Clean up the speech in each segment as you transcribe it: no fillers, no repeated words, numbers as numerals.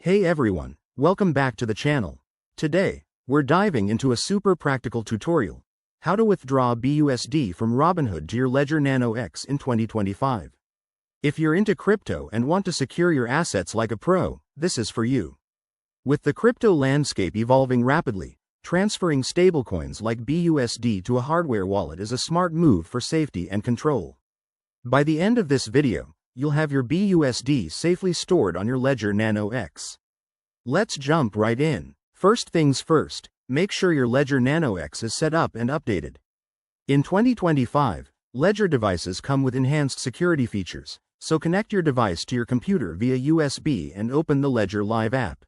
Hey everyone, welcome back to the channel. Today, we're diving into a super practical tutorial, how to withdraw BUSD from Robinhood to your Ledger Nano X in 2025. If you're into crypto and want to secure your assets like a pro, this is for you. With the crypto landscape evolving rapidly, transferring stablecoins like BUSD to a hardware wallet is a smart move for safety and control. By the end of this video, you'll have your BUSD safely stored on your Ledger Nano X. Let's jump right in. First things first, make sure your Ledger Nano X is set up and updated. In 2025, Ledger devices come with enhanced security features, so connect your device to your computer via USB and open the Ledger Live app.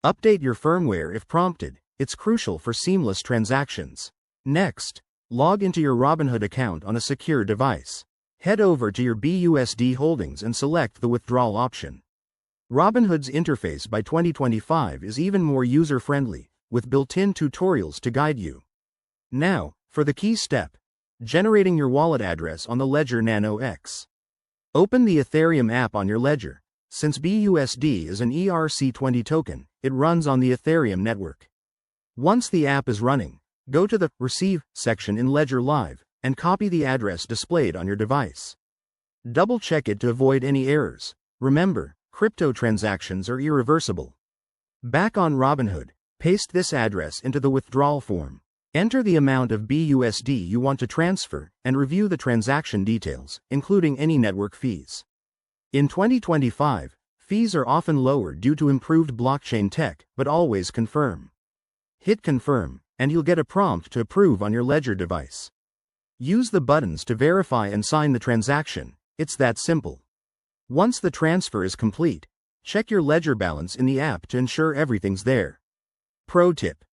Update your firmware if prompted, it's crucial for seamless transactions. Next, log into your Robinhood account on a secure device. Head over to your BUSD holdings and select the withdrawal option. Robinhood's interface by 2025 is even more user-friendly, with built-in tutorials to guide you. Now, for the key step, generating your wallet address on the Ledger Nano X. Open the Ethereum app on your Ledger. Since BUSD is an ERC20 token, it runs on the Ethereum network. Once the app is running, go to the Receive section in Ledger Live, and copy the address displayed on your device. Double-check it to avoid any errors. Remember, crypto transactions are irreversible. Back on Robinhood, paste this address into the withdrawal form. Enter the amount of BUSD you want to transfer, and review the transaction details, including any network fees. In 2025, fees are often lower due to improved blockchain tech, but always confirm. Hit Confirm, and you'll get a prompt to approve on your Ledger device. Use the buttons to verify and sign the transaction. It's that simple. Once the transfer is complete, check your Ledger balance in the app to ensure everything's there. Pro tip: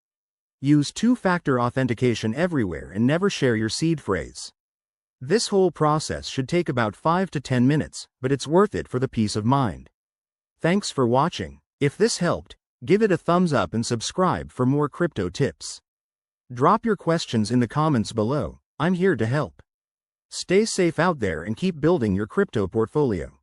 use two-factor authentication everywhere and never share your seed phrase. This whole process should take about 5 to 10 minutes, but it's worth it for the peace of mind. Thanks for watching. If this helped, give it a thumbs up and subscribe for more crypto tips. Drop your questions in the comments below. I'm here to help. Stay safe out there and keep building your crypto portfolio.